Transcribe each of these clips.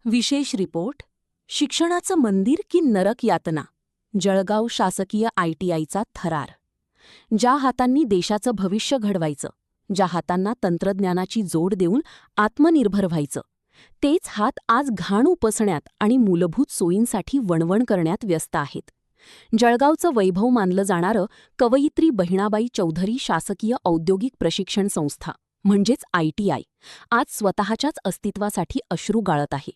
विशेष रिपोर्ट शिक्षणाचं मंदिर की नरक यातना जळगाव शासकीय ITIचा थरार. ज्या हातांनी देशाचं भविष्य घडवायचं, ज्या हातांना तंत्रज्ञानाची जोड देऊन आत्मनिर्भर व्हायचं, तेच हात आज घाण उपसण्यात आणि मूलभूत सोयींसाठी वणवण करण्यात व्यस्त आहेत. जळगावचं वैभव मानलं जाणारं कवयित्री बहिणाबाई चौधरी शासकीय औद्योगिक प्रशिक्षण संस्था म्हणजेच ITI आज स्वतःच्याच अस्तित्वासाठी अश्रू गाळत आहे.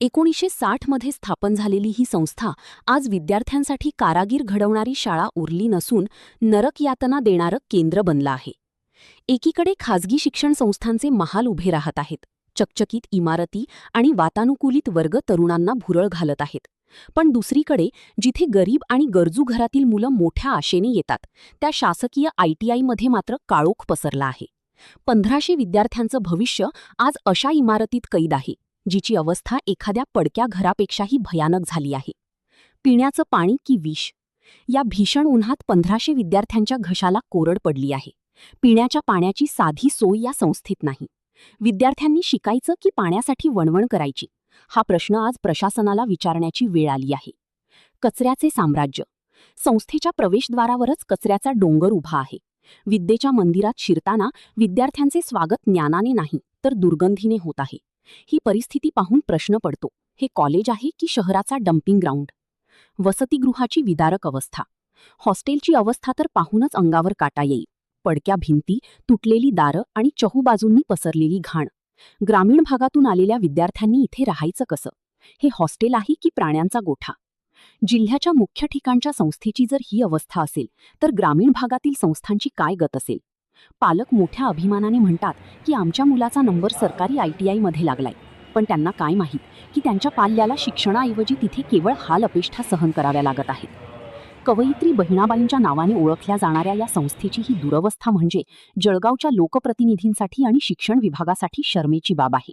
1960 मध्ये स्थापन झालेली ही संस्था आज विद्यार्थ्यांसाठी कारागीर घडवणारी शाळा उरली नसून नरक यातना देणारं केंद्र बनलं आहे. एकीकडे खाजगी शिक्षण संस्थांचे महाल उभे राहत आहेत, चकचकीत इमारती आणि वातानुकूलित वर्ग तरुणांना भुरळ घालत आहेत. पण दुसरीकडे जिथे गरीब आणि गरजू घरातील मुलं मोठ्या आशेने येतात, त्या शासकीय ITIमध्ये मात्र काळोख पसरला आहे. 1500 विद्यार्थ्यांचं भविष्य आज अशा इमारतीत कैद आहे, जिची अवस्था एखाद्या पडक्या घरापेक्षाही भयानक झाली आहे. पिण्याचं पाणी की विष? या भीषण उन्हात 1500 विद्यार्थ्यांच्या घशाला कोरड पडली आहे. पिण्याच्या पाण्याची साधी सोय या संस्थेत नाही. विद्यार्थ्यांनी शिकायचं की पाण्यासाठी वणवण करायची, हा प्रश्न आज प्रशासनाला विचारण्याची वेळ आली आहे. कचऱ्याचे साम्राज्य. संस्थेच्या प्रवेशद्वारावरच कचऱ्याचा डोंगर उभा आहे. विद्येच्या मंदिरात शिरताना विद्यार्थ्यांचे स्वागत ज्ञानाने नाही तर दुर्गंधीने होत आहे. ही परिस्थिती पाहून प्रश्न पडतो, हे कॉलेज आहे की शहराचा डम्पिंग ग्राउंड? वसतिगृहाची विदारक अवस्था. हॉस्टेलची अवस्था तर पाहूनच अंगावर काटा येईल. पडक्या भिंती, तुटलेली दारं आणि चहूबाजूंनी पसरलेली घाण. ग्रामीण भागातून आलेल्या विद्यार्थ्यांनी इथे राहायचं कसं? हे हॉस्टेल आहे की प्राण्यांचा गोठा? जिल्ह्याच्या मुख्य ठिकाणच्या संस्थेची जर ही अवस्था असेल तर ग्रामीण भागातील संस्थांची काय गत असेल? पालक मोठ्या अभिमानाने म्हणतात की आमच्या मुलाचा नंबर सरकारी ITIमध्ये लागलाय, पण त्यांना काय माहीत की त्यांच्या पाल्याला शिक्षणाऐवजी तिथे केवळ हाल अपेष्टा सहन कराव्या लागत आहेत. कवयित्री बहिणाबाईंच्या नावाने ओळखल्या जाणाऱ्या या संस्थेची ही दुरवस्था म्हणजे जळगावच्या लोकप्रतिनिधींसाठी आणि शिक्षण विभागासाठी शरमेची बाब आहे.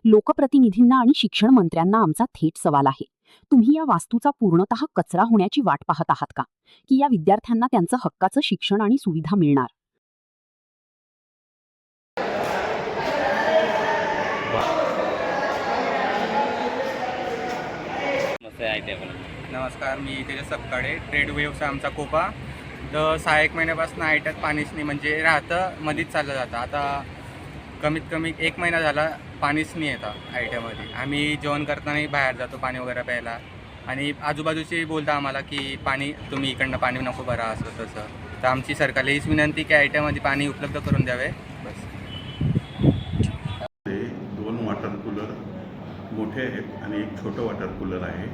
लोकप्रतिनिधींना आणि शिक्षण मंत्र्यांना आमचा थेट सवाल आहे, तुम्ही या वास्तूचा पूर्णतः कचरा होण्याची वाट पाहत आहात का, की या विद्यार्थ्यांना त्यांचं हक्काचं शिक्षण आणि सुविधा मिळणार? नमस्कार, मी तेजस सपकाळे. ट्रेड वेव्हचा आमचा कोपा 6-1 महिन्यापासून ITIत पाणीच नाही, म्हणजे राहतं मध्येच चाललं जातं. आता कमीत कमी 1 महिना झाला पाणीच नाही येतं ITIमध्ये. आम्ही जेवण करतानाही बाहेर जातो पाणी वगैरे प्यायला, आणि आजूबाजूचे बोलता आम्हाला की पाणी तुम्ही इकडनं पाणी नको भरा, असं तसं. तर आमची सरकारला हीच विनंती की ITIमध्ये पाणी उपलब्ध करून द्यावे बस. 2 वॉटर कूलर मोठे आहेत आणि एक छोटं वॉटर कूलर आहे,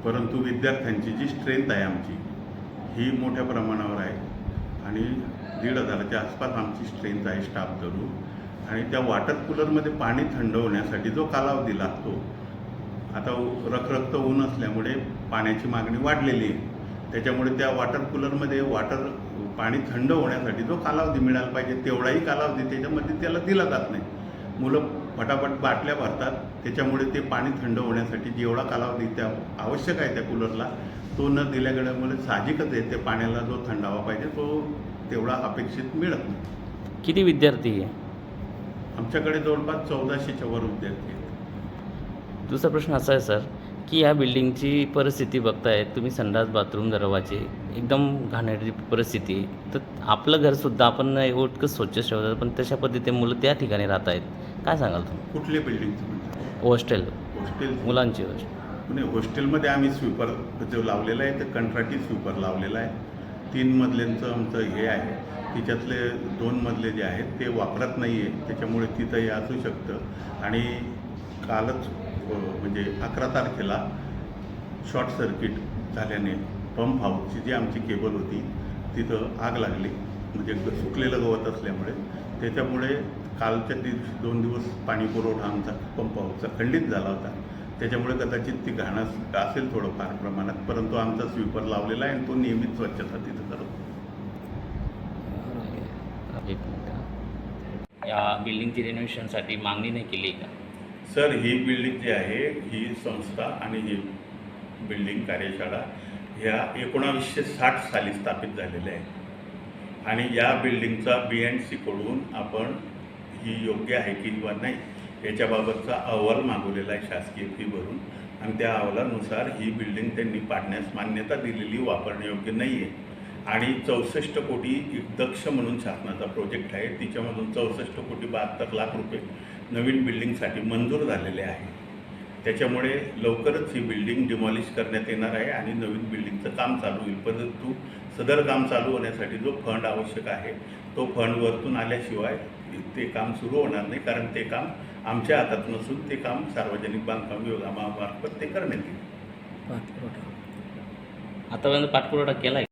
परंतु विद्यार्थ्यांची जी स्ट्रेंथ आहे आमची ही मोठ्या प्रमाणावर आहे आणि 1,500च्या आसपास आमची स्ट्रेंथ आहे स्टाफ धरून. आणि त्या वॉटर कूलरमध्ये पाणी थंड होण्यासाठी जो कालावधी लागतो, आता रखरखतं ऊन असल्यामुळे पाण्याची मागणी वाढलेली आहे, त्याच्यामुळे त्या वॉटर कूलरमध्ये पाणी थंड होण्यासाठी जो कालावधी मिळाला पाहिजे तेवढाही कालावधी त्याच्यामध्ये त्याला दिला जात नाही. मुलं फटाफट बाटल्या भरतात, त्याच्यामुळे ते पाणी थंड होण्यासाठी जेवढा कालावधी त्या आवश्यक आहे त्या कूलरला तो न दिल्यामुळे साहजिकच आहे त्या पाण्याला जो थंडावा पाहिजे तो तेवढा अपेक्षित मिळत नाही. किती विद्यार्थी आहे? आमच्याकडे जवळपास 1400च्या वर विद्यार्थी आहेत. दुसरा प्रश्न असा आहे सर, की या बिल्डिंगची परिस्थिती बघताय तुम्ही, संडास बाथरूम दरवाजे एकदम घाणेरडी परिस्थिती आहे. तर आपलं घरसुद्धा आपण एवढं स्वच्छ ठेवतात, पण तशा पद्धतीने मुलं त्या ठिकाणी राहत आहेत. काय सांगाल तुम्ही? कुठल्या बिल्डिंगचं म्हणजे? हॉस्टेल मुलांची नाही, हॉस्टेलमध्ये आम्ही स्वीपर जो लावलेला आहे ते कंत्राटी स्वीपर लावलेला आहे. 3 मजल्यांचं आमचं हे आहे, तिच्यातले 2 मजले जे आहेत ते वापरत नाही आहे, त्याच्यामुळे तिथंही असू शकतं. आणि कालच म्हणजे 11 तारखेला शॉर्ट सर्किट झाल्याने पंप हाऊसची जी आमची केबल होती तिथं आग लागली, म्हणजे सुकलेलं गवत असल्यामुळे. त्याच्यामुळे कालच्या 2 दिवस पाणी पुरवठा आमचा पंप हाऊसचा खंडित झाला होता. त्याच्यामुळे कदाचित ती घाण असेल थोडंफार प्रमाणात, परंतु आमचा स्वीपर लावलेला आहे आणि तो नियमित स्वच्छता तिथं करतो. या बिल्डिंगची रेनोव्हेशनसाठी मागणी नाही केली का? सर, ही बिल्डिंग जी आहे ही संस्था आणि ही बिल्डिंग कार्यशाळा ह्या 1960 साली स्थापित झालेल्या आहे, आणि या बिल्डिंगचा BNC कडून आपण ही योग्य आहे किंवा नाही याच्याबाबतचा अहवाल मागवलेला आहे शासकीय फी भरून आणि त्या अहवालानुसार ही बिल्डिंग त्यांनी पाडण्यास मान्यता दिलेली वापरण्यायोग्य नाही आहे आणि 64 कोटी दक्ष म्हणून शासनाचा प्रोजेक्ट आहे, तिच्यामधून 64 कोटी 72 लाख रुपये नवीन बिल्डिंगसाठी मंजूर झालेले आहे. त्याच्यामुळे लवकरच ही बिल्डिंग डिमॉलिश करण्यात येणार आहे आणि नवीन बिल्डिंगचं काम चालू होईल. परंतु सदर काम चालू होण्यासाठी जो फंड आवश्यक आहे तो फंड वरतून आल्याशिवाय ते काम सुरू होणार नाही, कारण ते काम आमच्या हातात नसून ते काम सार्वजनिक बांधकाम विभागामार्फत ते करण्यात येईल. आतापर्यंत पाठपुरावा केला आहे.